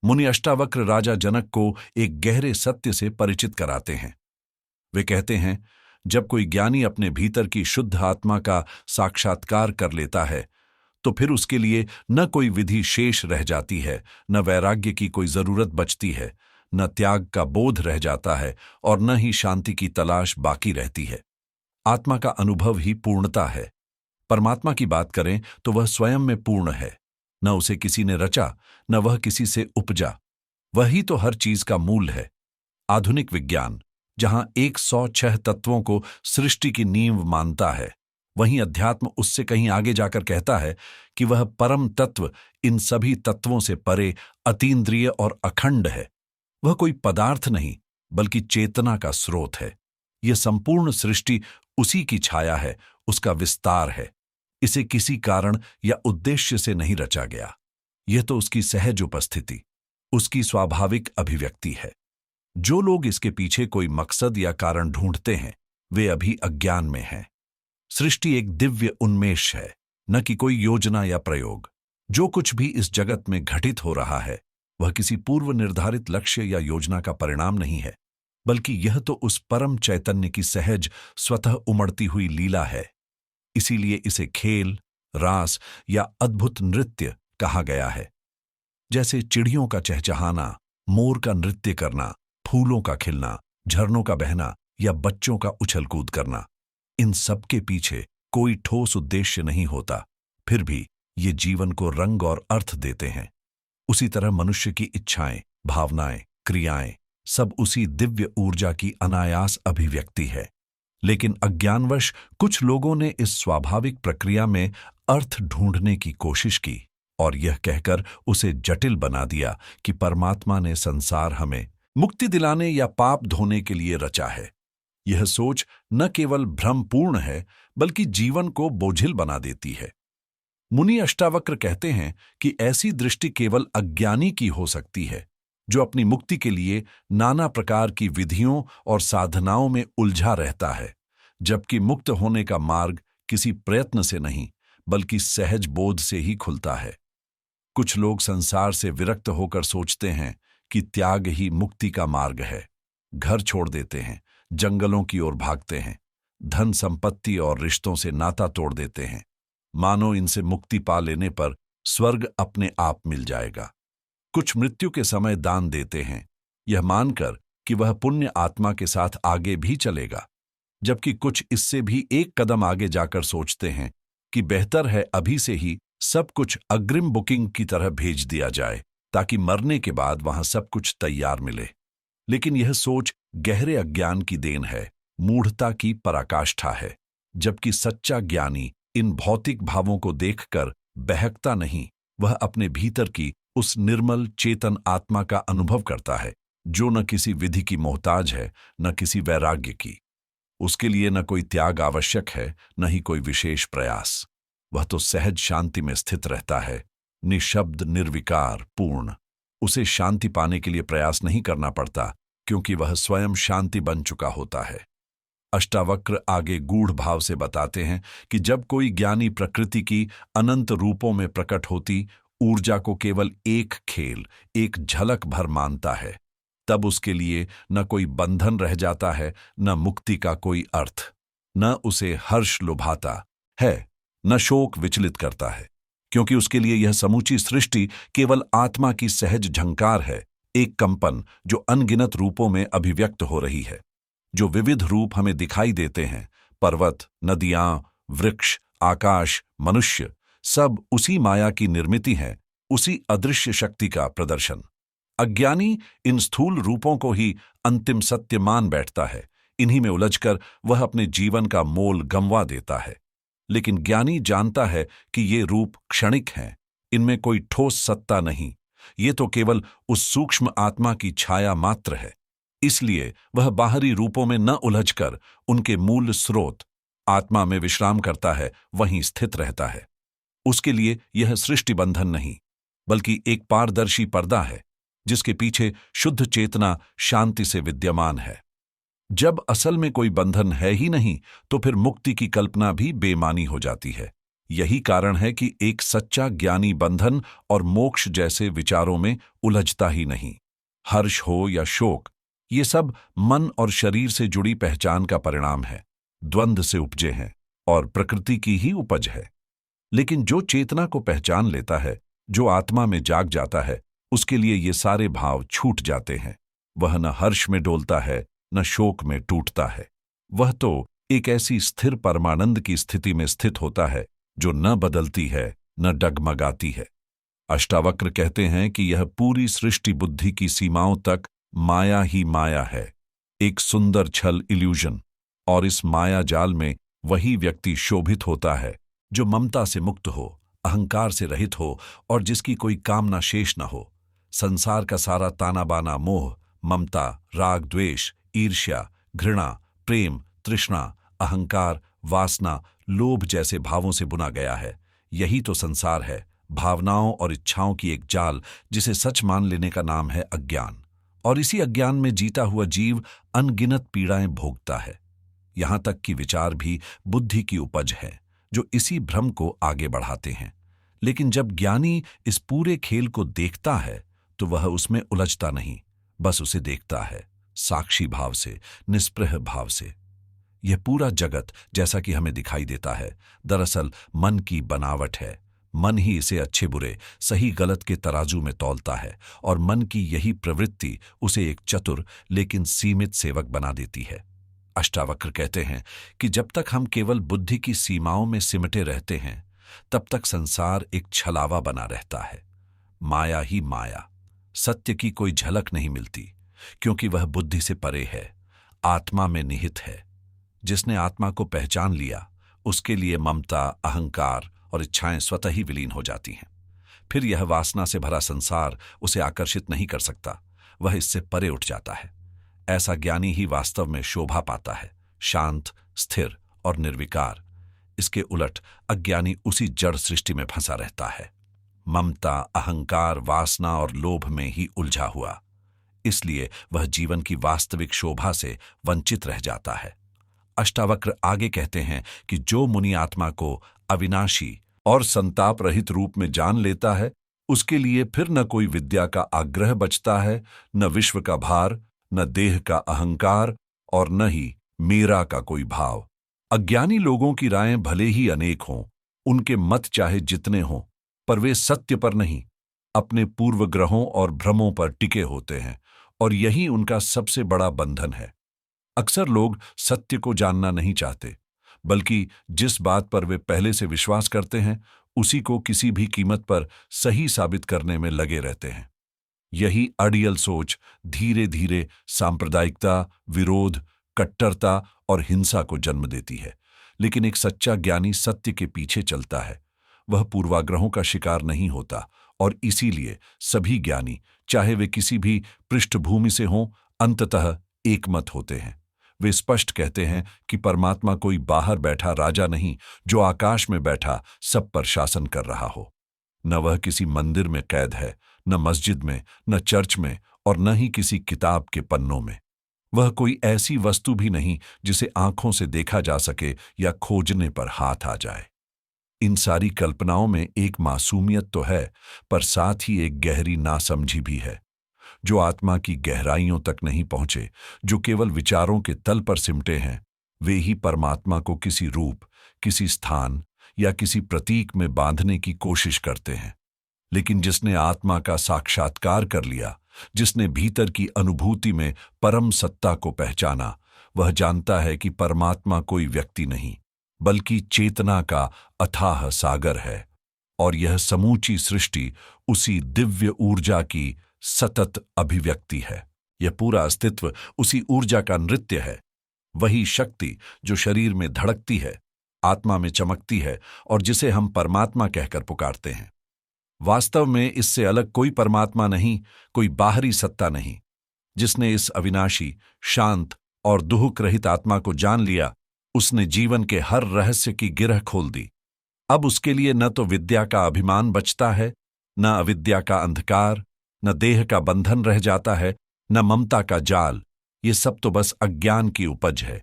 मुनि अष्टावक्र राजा जनक को एक गहरे सत्य से परिचित कराते हैं। वे कहते हैं, जब कोई ज्ञानी अपने भीतर की शुद्ध आत्मा का साक्षात्कार कर लेता है तो फिर उसके लिए न कोई विधि शेष रह जाती है, न वैराग्य की कोई जरूरत बचती है, न त्याग का बोध रह जाता है और न ही शांति की तलाश बाकी रहती है। आत्मा का अनुभव ही पूर्णता है। परमात्मा की बात करें तो वह स्वयं में पूर्ण है। न उसे किसी ने रचा, न वह किसी से उपजा। वही तो हर चीज का मूल है। आधुनिक विज्ञान जहां 106 तत्वों को सृष्टि की नींव मानता है, वहीं अध्यात्म उससे कहीं आगे जाकर कहता है कि वह परम तत्व इन सभी तत्वों से परे, अतीन्द्रिय और अखंड है। वह कोई पदार्थ नहीं बल्कि चेतना का स्रोत है। यह संपूर्ण सृष्टि उसी की छाया है, उसका विस्तार है। इसे किसी कारण या उद्देश्य से नहीं रचा गया। यह तो उसकी सहज उपस्थिति, उसकी स्वाभाविक अभिव्यक्ति है। जो लोग इसके पीछे कोई मकसद या कारण ढूंढते हैं, वे अभी अज्ञान में हैं। सृष्टि एक दिव्य उन्मेष है, न कि कोई योजना या प्रयोग। जो कुछ भी इस जगत में घटित हो रहा है वह किसी पूर्व निर्धारित लक्ष्य या योजना का परिणाम नहीं है, बल्कि यह तो उस परम चैतन्य की सहज स्वतः उमड़ती हुई लीला है। इसीलिए इसे खेल, रास या अद्भुत नृत्य कहा गया है। जैसे चिड़ियों का चहचहाना, मोर का नृत्य करना, फूलों का खिलना, झरनों का बहना या बच्चों का उछल कूद करना, इन सब के पीछे कोई ठोस उद्देश्य नहीं होता, फिर भी ये जीवन को रंग और अर्थ देते हैं। उसी तरह मनुष्य की इच्छाएं, भावनाएं, क्रियाएं सब उसी दिव्य ऊर्जा की अनायास अभिव्यक्ति है। लेकिन अज्ञानवश कुछ लोगों ने इस स्वाभाविक प्रक्रिया में अर्थ ढूंढने की कोशिश की और यह कहकर उसे जटिल बना दिया कि परमात्मा ने संसार हमें मुक्ति दिलाने या पाप धोने के लिए रचा है। यह सोच न केवल भ्रमपूर्ण है बल्कि जीवन को बोझिल बना देती है। मुनि अष्टावक्र कहते हैं कि ऐसी दृष्टि केवल अज्ञानी की हो सकती है, जो अपनी मुक्ति के लिए नाना प्रकार की विधियों और साधनाओं में उलझा रहता है, जबकि मुक्त होने का मार्ग किसी प्रयत्न से नहीं बल्कि सहज बोध से ही खुलता है। कुछ लोग संसार से विरक्त होकर सोचते हैं कि त्याग ही मुक्ति का मार्ग है। घर छोड़ देते हैं, जंगलों की ओर भागते हैं, धन संपत्ति और रिश्तों से नाता तोड़ देते हैं, मानो इनसे मुक्ति पा लेने पर स्वर्ग अपने आप मिल जाएगा। कुछ मृत्यु के समय दान देते हैं, यह मानकर कि वह पुण्य आत्मा के साथ आगे भी चलेगा, जबकि कुछ इससे भी एक कदम आगे जाकर सोचते हैं कि बेहतर है अभी से ही सब कुछ अग्रिम बुकिंग की तरह भेज दिया जाए, ताकि मरने के बाद वहां सब कुछ तैयार मिले। लेकिन यह सोच गहरे अज्ञान की देन है, मूढ़ता की पराकाष्ठा है, जबकि सच्चा ज्ञानी इन भौतिक भावों को देखकर बहकता नहीं, वह अपने भीतर की उस निर्मल चेतन आत्मा का अनुभव करता है, जो न किसी विधि की मोहताज है, न किसी वैराग्य की। उसके लिए न कोई त्याग आवश्यक है, न ही कोई विशेष प्रयास। वह तो सहज शांति में स्थित रहता है, निशब्द, निर्विकार, पूर्ण। उसे शांति पाने के लिए प्रयास नहीं करना पड़ता, क्योंकि वह स्वयं शांति बन चुका होता है। अष्टावक्र आगे गूढ़ भाव से बताते हैं कि जब कोई ज्ञानी प्रकृति की अनंत रूपों में प्रकट होती ऊर्जा को केवल एक खेल, एक झलक भर मानता है, तब उसके लिए न कोई बंधन रह जाता है, न मुक्ति का कोई अर्थ। न उसे हर्ष लुभाता है, न शोक विचलित करता है, क्योंकि उसके लिए यह समूची सृष्टि केवल आत्मा की सहज झंकार है, एक कंपन जो अनगिनत रूपों में अभिव्यक्त हो रही है। जो विविध रूप हमें दिखाई देते हैं, पर्वत, नदियां, वृक्ष, आकाश, मनुष्य, सब उसी माया की निर्मिति है, उसी अदृश्य शक्ति का प्रदर्शन। अज्ञानी इन स्थूल रूपों को ही अंतिम सत्य मान बैठता है, इन्हीं में उलझकर वह अपने जीवन का मोल गंवा देता है। लेकिन ज्ञानी जानता है कि ये रूप क्षणिक हैं, इनमें कोई ठोस सत्ता नहीं, ये तो केवल उस सूक्ष्म आत्मा की छाया मात्र है। इसलिए वह बाहरी रूपों में न उलझकर उनके मूल स्रोत आत्मा में विश्राम करता है, वहीं स्थित रहता है। उसके लिए यह सृष्टि बंधन नहीं बल्कि एक पारदर्शी पर्दा है, जिसके पीछे शुद्ध चेतना शांति से विद्यमान है। जब असल में कोई बंधन है ही नहीं, तो फिर मुक्ति की कल्पना भी बेमानी हो जाती है। यही कारण है कि एक सच्चा ज्ञानी बंधन और मोक्ष जैसे विचारों में उलझता ही नहीं। हर्ष हो या शोक, ये सब मन और शरीर से जुड़ी पहचान का परिणाम है, द्वंद्व से उपजे हैं और प्रकृति की ही उपज है। लेकिन जो चेतना को पहचान लेता है, जो आत्मा में जाग जाता है, उसके लिए ये सारे भाव छूट जाते हैं। वह न हर्ष में डोलता है, न शोक में टूटता है। वह तो एक ऐसी स्थिर परमानंद की स्थिति में स्थित होता है जो न बदलती है, न डगमगाती है। अष्टावक्र कहते हैं कि यह पूरी सृष्टि बुद्धि की सीमाओं तक माया ही माया है, एक सुंदर छल इल्यूजन। और इस माया जाल में वही व्यक्ति शोभित होता है जो ममता से मुक्त हो, अहंकार से रहित हो और जिसकी कोई कामना शेष न हो। संसार का सारा ताना बाना मोह, ममता, राग, द्वेष, ईर्ष्या, घृणा, प्रेम, तृष्णा, अहंकार, वासना, लोभ जैसे भावों से बुना गया है। यही तो संसार है, भावनाओं और इच्छाओं की एक जाल जिसे सच मान लेने का नाम है अज्ञान। और इसी अज्ञान में जीता हुआ जीव अनगिनत पीड़ाएं भोगता है। यहां तक कि विचार भी बुद्धि की उपज है जो इसी भ्रम को आगे बढ़ाते हैं। लेकिन जब ज्ञानी इस पूरे खेल को देखता है तो वह उसमें उलझता नहीं, बस उसे देखता है साक्षी भाव से, निस्पृह भाव से। यह पूरा जगत जैसा कि हमें दिखाई देता है, दरअसल मन की बनावट है। मन ही इसे अच्छे बुरे, सही गलत के तराजू में तौलता है और मन की यही प्रवृत्ति उसे एक चतुर लेकिन सीमित सेवक बना देती है। अष्टावक्र कहते हैं कि जब तक हम केवल बुद्धि की सीमाओं में सिमटे रहते हैं, तब तक संसार एक छलावा बना रहता है। माया ही माया, सत्य की कोई झलक नहीं मिलती, क्योंकि वह बुद्धि से परे है, आत्मा में निहित है। जिसने आत्मा को पहचान लिया, उसके लिए ममता, अहंकार और इच्छाएं स्वतः ही विलीन हो जाती हैं। फिर यह वासना से भरा संसार उसे आकर्षित नहीं कर सकता, वह इससे परे उठ जाता है। ऐसा ज्ञानी ही वास्तव में शोभा पाता है, शांत, स्थिर और निर्विकार। इसके उलट अज्ञानी उसी जड़ सृष्टि में फंसा रहता है, ममता, अहंकार, वासना और लोभ में ही उलझा हुआ। इसलिए वह जीवन की वास्तविक शोभा से वंचित रह जाता है। अष्टावक्र आगे कहते हैं कि जो मुनि आत्मा को अविनाशी और संताप रहित रूप में जान लेता है, उसके लिए फिर न कोई विद्या का आग्रह बचता है, न विश्व का भार, न देह का अहंकार और न ही मेरा का कोई भाव। अज्ञानी लोगों की रायें भले ही अनेक हों, उनके मत चाहे जितने हों, पर वे सत्य पर नहीं, अपने पूर्वग्रहों और भ्रमों पर टिके होते हैं, और यही उनका सबसे बड़ा बंधन है। अक्सर लोग सत्य को जानना नहीं चाहते, बल्कि जिस बात पर वे पहले से विश्वास करते हैं, उसी को किसी भी कीमत पर सही साबित करने में लगे रहते हैं। यही अड़ियल सोच धीरे धीरे सांप्रदायिकता, विरोध, कट्टरता और हिंसा को जन्म देती है। लेकिन एक सच्चा ज्ञानी सत्य के पीछे चलता है, वह पूर्वाग्रहों का शिकार नहीं होता, और इसीलिए सभी ज्ञानी, चाहे वे किसी भी पृष्ठभूमि से हों, अंततः एकमत होते हैं। वे स्पष्ट कहते हैं कि परमात्मा कोई बाहर बैठा राजा नहीं जो आकाश में बैठा सब पर शासन कर रहा हो। न वह किसी मंदिर में कैद है, न मस्जिद में, न चर्च में, और न ही किसी किताब के पन्नों में। वह कोई ऐसी वस्तु भी नहीं जिसे आंखों से देखा जा सके या खोजने पर हाथ आ जाए। इन सारी कल्पनाओं में एक मासूमियत तो है, पर साथ ही एक गहरी नासमझी भी है। जो आत्मा की गहराइयों तक नहीं पहुंचे, जो केवल विचारों के तल पर सिमटे हैं, वे ही परमात्मा को किसी रूप, किसी स्थान या किसी प्रतीक में बांधने की कोशिश करते हैं। लेकिन जिसने आत्मा का साक्षात्कार कर लिया, जिसने भीतर की अनुभूति में परम सत्ता को पहचाना, वह जानता है कि परमात्मा कोई व्यक्ति नहीं, बल्कि चेतना का अथाह सागर है, और यह समूची सृष्टि उसी दिव्य ऊर्जा की सतत अभिव्यक्ति है। यह पूरा अस्तित्व उसी ऊर्जा का नृत्य है, वही शक्ति जो शरीर में धड़कती है, आत्मा में चमकती है और जिसे हम परमात्मा कहकर पुकारते हैं। वास्तव में इससे अलग कोई परमात्मा नहीं, कोई बाहरी सत्ता नहीं। जिसने इस अविनाशी, शांत और दुहुक रहित आत्मा को जान लिया, उसने जीवन के हर रहस्य की गिरह खोल दी। अब उसके लिए न तो विद्या का अभिमान बचता है, न अविद्या का अंधकार, न देह का बंधन रह जाता है, न ममता का जाल। ये सब तो बस अज्ञान की उपज है,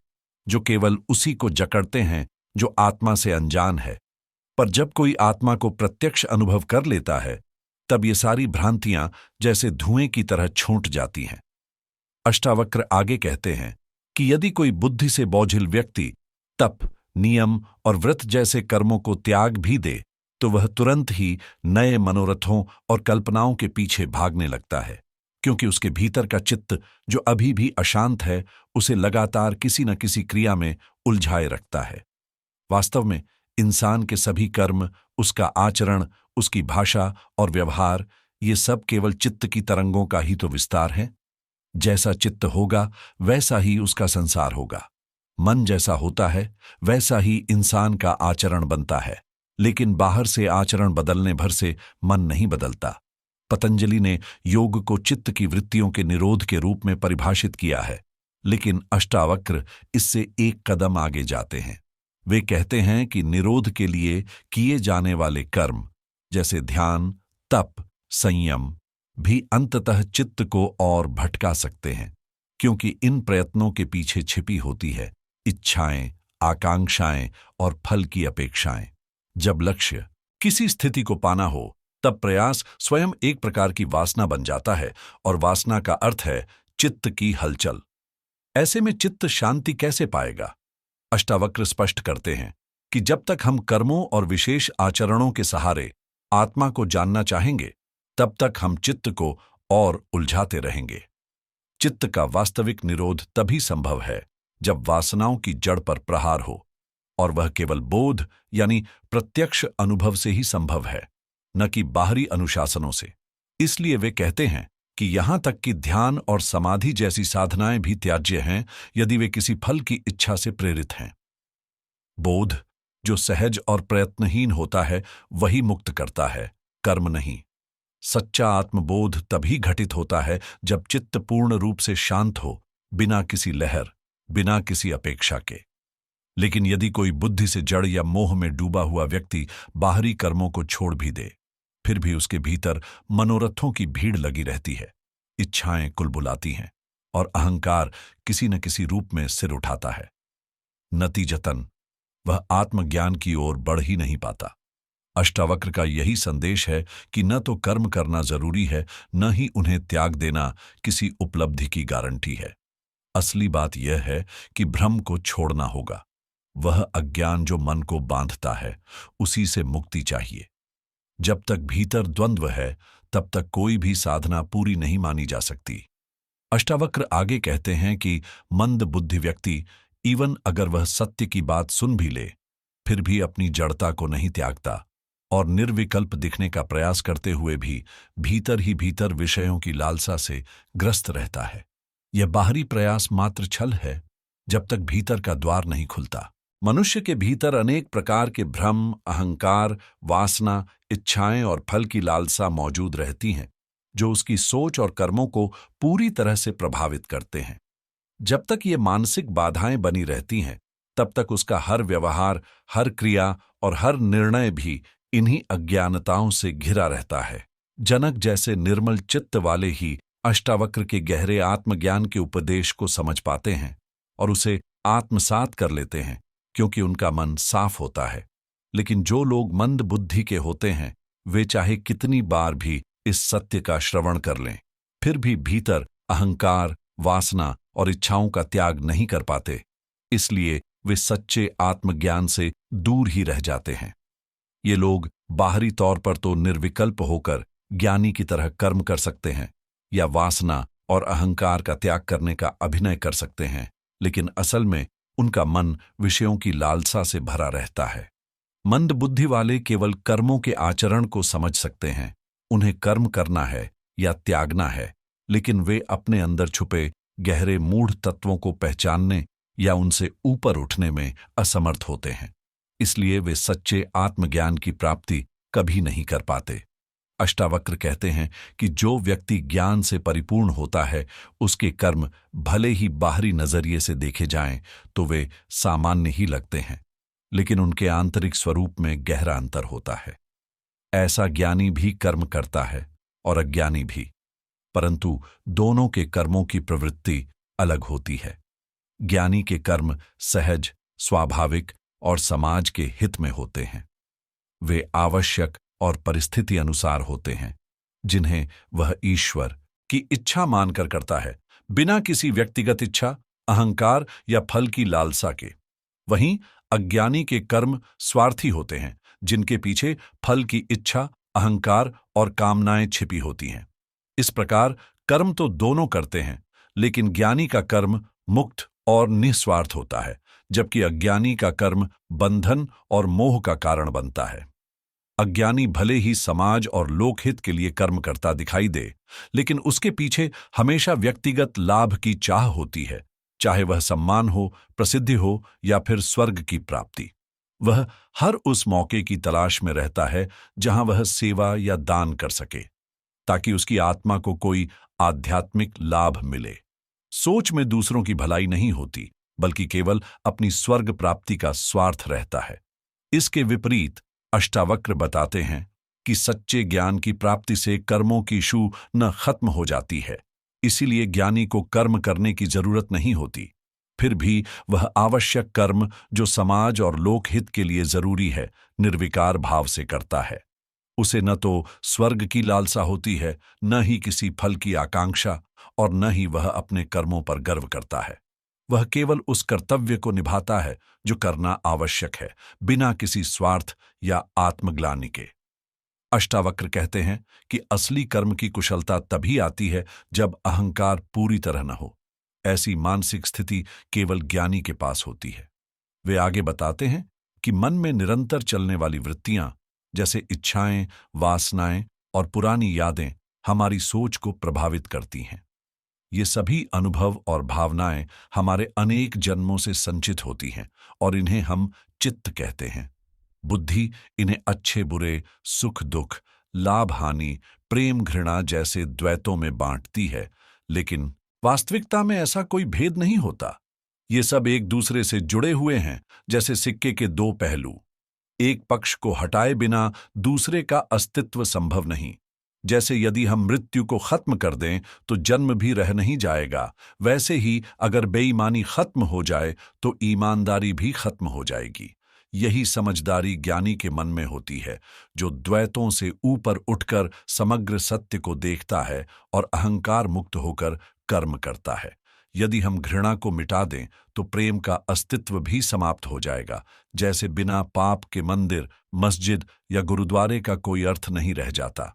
जो केवल उसी को जकड़ते हैं जो आत्मा से अनजान है। पर जब कोई आत्मा को प्रत्यक्ष अनुभव कर लेता है, तब ये सारी भ्रांतियां जैसे धुएं की तरह छूट जाती हैं। अष्टावक्र आगे कहते हैं कि यदि कोई बुद्धि से बोझिल व्यक्ति तप, नियम और व्रत जैसे कर्मों को त्याग भी दे, तो वह तुरंत ही नए मनोरथों और कल्पनाओं के पीछे भागने लगता है, क्योंकि उसके भीतर का चित्त जो अभी भी अशांत है, उसे लगातार किसी न किसी क्रिया में उलझाए रखता है। वास्तव में इंसान के सभी कर्म, उसका आचरण, उसकी भाषा और व्यवहार, ये सब केवल चित्त की तरंगों का ही तो विस्तार है। जैसा चित्त होगा वैसा ही उसका संसार होगा। मन जैसा होता है वैसा ही इंसान का आचरण बनता है, लेकिन बाहर से आचरण बदलने भर से मन नहीं बदलता। पतंजलि ने योग को चित्त की वृत्तियों के निरोध के रूप में परिभाषित किया है, लेकिन अष्टावक्र इससे एक कदम आगे जाते हैं। वे कहते हैं कि निरोध के लिए किए जाने वाले कर्म जैसे ध्यान, तप, संयम भी अंततः चित्त को और भटका सकते हैं, क्योंकि इन प्रयत्नों के पीछे छिपी होती है इच्छाएं, आकांक्षाएं और फल की अपेक्षाएं। जब लक्ष्य किसी स्थिति को पाना हो, तब प्रयास स्वयं एक प्रकार की वासना बन जाता है, और वासना का अर्थ है चित्त की हलचल। ऐसे में चित्त शांति कैसे पाएगा? अष्टावक्र स्पष्ट करते हैं कि जब तक हम कर्मों और विशेष आचरणों के सहारे आत्मा को जानना चाहेंगे, तब तक हम चित्त को और उलझाते रहेंगे। चित्त का वास्तविक निरोध तभी संभव है जब वासनाओं की जड़ पर प्रहार हो, और वह केवल बोध यानी प्रत्यक्ष अनुभव से ही संभव है, न कि बाहरी अनुशासनों से। इसलिए वे कहते हैं कि यहां तक कि ध्यान और समाधि जैसी साधनाएं भी त्याज्य हैं यदि वे किसी फल की इच्छा से प्रेरित हैं। बोध जो सहज और प्रयत्नहीन होता है वही मुक्त करता है, कर्म नहीं। सच्चा आत्मबोध तभी घटित होता है जब चित्त पूर्ण रूप से शांत हो, बिना किसी लहर, बिना किसी अपेक्षा के। लेकिन यदि कोई बुद्धि से जड़ या मोह में डूबा हुआ व्यक्ति बाहरी कर्मों को छोड़ भी दे, फिर भी उसके भीतर मनोरथों की भीड़ लगी रहती है, इच्छाएं कुलबुलाती हैं और अहंकार किसी न किसी रूप में सिर उठाता है। नतीजतन वह आत्मज्ञान की ओर बढ़ ही नहीं पाता। अष्टावक्र का यही संदेश है कि न तो कर्म करना जरूरी है, न ही उन्हें त्याग देना किसी उपलब्धि की गारंटी है। असली बात यह है कि भ्रम को छोड़ना होगा। वह अज्ञान जो मन को बांधता है, उसी से मुक्ति चाहिए। जब तक भीतर द्वंद्व है, तब तक कोई भी साधना पूरी नहीं मानी जा सकती। अष्टावक्र आगे कहते हैं कि मंद बुद्धि व्यक्ति इवन अगर वह सत्य की बात सुन भी ले, फिर भी अपनी जड़ता को नहीं त्यागता, और निर्विकल्प दिखने का प्रयास करते हुए भी भीतर ही भीतर विषयों की लालसा से ग्रस्त रहता है। यह बाहरी प्रयास मात्र छल है, जब तक भीतर का द्वार नहीं खुलता। मनुष्य के भीतर अनेक प्रकार के भ्रम, अहंकार, वासना, इच्छाएं और फल की लालसा मौजूद रहती हैं, जो उसकी सोच और कर्मों को पूरी तरह से प्रभावित करते हैं। जब तक ये मानसिक बाधाएं बनी रहती हैं, तब तक उसका हर व्यवहार, हर क्रिया और हर निर्णय भी इन्हीं अज्ञानताओं से घिरा रहता है। जनक जैसे निर्मल चित्त वाले ही अष्टावक्र के गहरे आत्मज्ञान के उपदेश को समझ पाते हैं और उसे आत्मसात कर लेते हैं, क्योंकि उनका मन साफ होता है। लेकिन जो लोग मंद बुद्धि के होते हैं, वे चाहे कितनी बार भी इस सत्य का श्रवण कर लें, फिर भी भीतर अहंकार, वासना और इच्छाओं का त्याग नहीं कर पाते। इसलिए वे सच्चे आत्मज्ञान से दूर ही रह जाते हैं। ये लोग बाहरी तौर पर तो निर्विकल्प होकर ज्ञानी की तरह कर्म कर सकते हैं या वासना और अहंकार का त्याग करने का अभिनय कर सकते हैं, लेकिन असल में उनका मन विषयों की लालसा से भरा रहता है। मंद बुद्धि वाले केवल कर्मों के आचरण को समझ सकते हैं, उन्हें कर्म करना है या त्यागना है, लेकिन वे अपने अंदर छुपे गहरे मूढ़ तत्वों को पहचानने या उनसे ऊपर उठने में असमर्थ होते हैं। इसलिए वे सच्चे आत्मज्ञान की प्राप्ति कभी नहीं कर पाते। अष्टावक्र कहते हैं कि जो व्यक्ति ज्ञान से परिपूर्ण होता है, उसके कर्म भले ही बाहरी नजरिए से देखे जाएं तो वे सामान्य ही लगते हैं, लेकिन उनके आंतरिक स्वरूप में गहरा अंतर होता है। ऐसा ज्ञानी भी कर्म करता है और अज्ञानी भी, परंतु दोनों के कर्मों की प्रवृत्ति अलग होती है। ज्ञानी के कर्म सहज, स्वाभाविक और समाज के हित में होते हैं, वे आवश्यक और परिस्थिति अनुसार होते हैं, जिन्हें वह ईश्वर की इच्छा मानकर करता है, बिना किसी व्यक्तिगत इच्छा, अहंकार या फल की लालसा के। वहीं अज्ञानी के कर्म स्वार्थी होते हैं, जिनके पीछे फल की इच्छा, अहंकार और कामनाएं छिपी होती हैं। इस प्रकार कर्म तो दोनों करते हैं, लेकिन ज्ञानी का कर्म मुक्त और निस्वार्थ होता है, जबकि अज्ञानी का कर्म बंधन और मोह का कारण बनता है। अज्ञानी भले ही समाज और लोकहित के लिए कर्म करता दिखाई दे, लेकिन उसके पीछे हमेशा व्यक्तिगत लाभ की चाह होती है, चाहे वह सम्मान हो, प्रसिद्धि हो या फिर स्वर्ग की प्राप्ति। वह हर उस मौके की तलाश में रहता है जहां वह सेवा या दान कर सके, ताकि उसकी आत्मा को कोई आध्यात्मिक लाभ मिले। सोच में दूसरों की भलाई नहीं होती, बल्कि केवल अपनी स्वर्ग प्राप्ति का स्वार्थ रहता है। इसके विपरीत अष्टावक्र बताते हैं कि सच्चे ज्ञान की प्राप्ति से कर्मों की शू न खत्म हो जाती है, इसीलिए ज्ञानी को कर्म करने की जरूरत नहीं होती। फिर भी वह आवश्यक कर्म जो समाज और लोकहित के लिए जरूरी है, निर्विकार भाव से करता है। उसे न तो स्वर्ग की लालसा होती है, न ही किसी फल की आकांक्षा, और न ही वह अपने कर्मों पर गर्व करता है। वह केवल उस कर्तव्य को निभाता है जो करना आवश्यक है, बिना किसी स्वार्थ या आत्मग्लानि के। अष्टावक्र कहते हैं कि असली कर्म की कुशलता तभी आती है जब अहंकार पूरी तरह न हो। ऐसी मानसिक स्थिति केवल ज्ञानी के पास होती है। वे आगे बताते हैं कि मन में निरंतर चलने वाली वृत्तियां, जैसे इच्छाएं, वासनाएं और पुरानी यादें, हमारी सोच को प्रभावित करती हैं। ये सभी अनुभव और भावनाएं हमारे अनेक जन्मों से संचित होती हैं और इन्हें हम चित्त कहते हैं। बुद्धि इन्हें अच्छे बुरे, सुख दुख, लाभ हानि, प्रेम घृणा जैसे द्वैतों में बांटती है, लेकिन वास्तविकता में ऐसा कोई भेद नहीं होता। ये सब एक दूसरे से जुड़े हुए हैं, जैसे सिक्के के दो पहलू। एक पक्ष को हटाए बिना दूसरे का अस्तित्व संभव नहीं। जैसे यदि हम मृत्यु को खत्म कर दें तो जन्म भी रह नहीं जाएगा, वैसे ही अगर बेईमानी खत्म हो जाए तो ईमानदारी भी खत्म हो जाएगी। यही समझदारी ज्ञानी के मन में होती है, जो द्वैतों से ऊपर उठकर समग्र सत्य को देखता है और अहंकार मुक्त होकर कर्म करता है। यदि हम घृणा को मिटा दें तो प्रेम का अस्तित्व भी समाप्त हो जाएगा। जैसे बिना पाप के मंदिर, मस्जिद या गुरुद्वारे का कोई अर्थ नहीं रह जाता।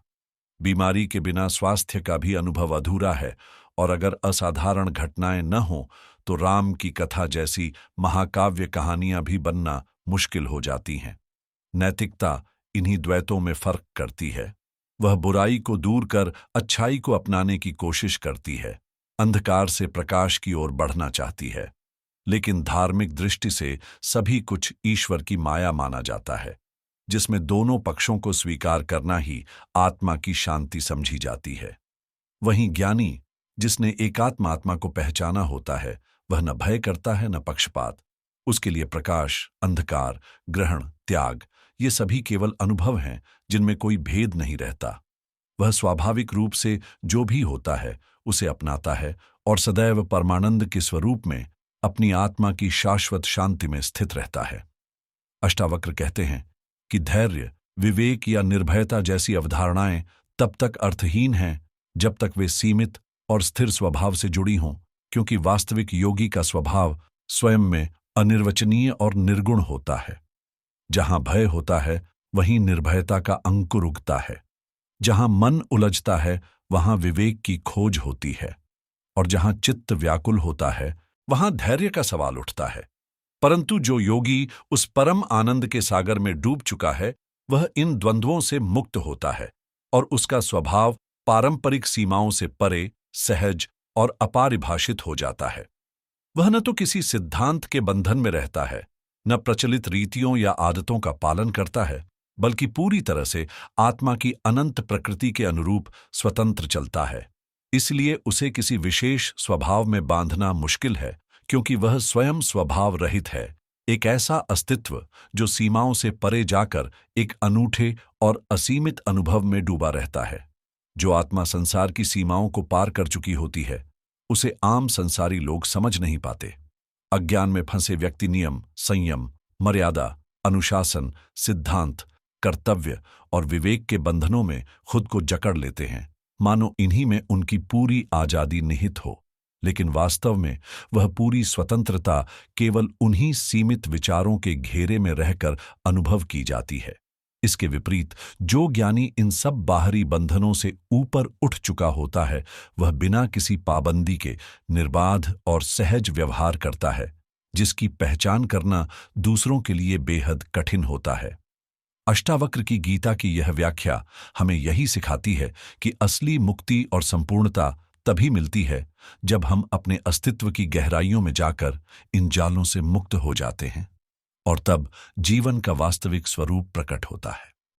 बीमारी के बिना स्वास्थ्य का भी अनुभव अधूरा है, और अगर असाधारण घटनाएं न हों तो राम की कथा जैसी महाकाव्य कहानियां भी बनना मुश्किल हो जाती हैं। नैतिकता इन्हीं द्वैतों में फर्क करती है। वह बुराई को दूर कर अच्छाई को अपनाने की कोशिश करती है, अंधकार से प्रकाश की ओर बढ़ना चाहती है। लेकिन धार्मिक दृष्टि से सभी कुछ ईश्वर की माया माना जाता है, जिसमें दोनों पक्षों को स्वीकार करना ही आत्मा की शांति समझी जाती है। वहीं ज्ञानी, जिसने एकात्म आत्मा को पहचाना होता है, वह न भय करता है न पक्षपात। उसके लिए प्रकाश, अंधकार, ग्रहण, त्याग ये सभी केवल अनुभव हैं, जिनमें कोई भेद नहीं रहता। वह स्वाभाविक रूप से जो भी होता है उसे अपनाता है और सदैव परमानंद के स्वरूप में अपनी आत्मा की शाश्वत शांति में स्थित रहता है। अष्टावक्र कहते हैं कि धैर्य, विवेक या निर्भयता जैसी अवधारणाएं तब तक अर्थहीन हैं जब तक वे सीमित और स्थिर स्वभाव से जुड़ी हों, क्योंकि वास्तविक योगी का स्वभाव स्वयं में अनिर्वचनीय और निर्गुण होता है। जहां भय होता है वहीं निर्भयता का अंकुर उगता है। जहां मन उलझता है वहां विवेक की खोज होती है, और जहां चित्त व्याकुल होता है वहां धैर्य का सवाल उठता है। परंतु जो योगी उस परम आनंद के सागर में डूब चुका है, वह इन द्वंद्वों से मुक्त होता है और उसका स्वभाव पारंपरिक सीमाओं से परे, सहज और अपरिभाषित हो जाता है। वह न तो किसी सिद्धांत के बंधन में रहता है, न प्रचलित रीतियों या आदतों का पालन करता है, बल्कि पूरी तरह से आत्मा की अनंत प्रकृति के अनुरूप स्वतंत्र चलता है। इसलिए उसे किसी विशेष स्वभाव में बांधना मुश्किल है, क्योंकि वह स्वयं स्वभाव रहित है, एक ऐसा अस्तित्व जो सीमाओं से परे जाकर एक अनूठे और असीमित अनुभव में डूबा रहता है। जो आत्मा संसार की सीमाओं को पार कर चुकी होती है, उसे आम संसारी लोग समझ नहीं पाते। अज्ञान में फंसे व्यक्ति नियम, संयम, मर्यादा, अनुशासन, सिद्धांत कर्तव्य और विवेक के बंधनों में खुद को जकड़ लेते हैं, मानो इन्हीं में उनकी पूरी आजादी निहित हो। लेकिन वास्तव में वह पूरी स्वतंत्रता केवल उन्हीं सीमित विचारों के घेरे में रहकर अनुभव की जाती है। इसके विपरीत जो ज्ञानी इन सब बाहरी बंधनों से ऊपर उठ चुका होता है, वह बिना किसी पाबंदी के निर्बाध और सहज व्यवहार करता है, जिसकी पहचान करना दूसरों के लिए बेहद कठिन होता है। अष्टावक्र की गीता की यह व्याख्या हमें यही सिखाती है कि असली मुक्ति और संपूर्णता तभी मिलती है जब हम अपने अस्तित्व की गहराइयों में जाकर इन जालों से मुक्त हो जाते हैं, और तब जीवन का वास्तविक स्वरूप प्रकट होता है।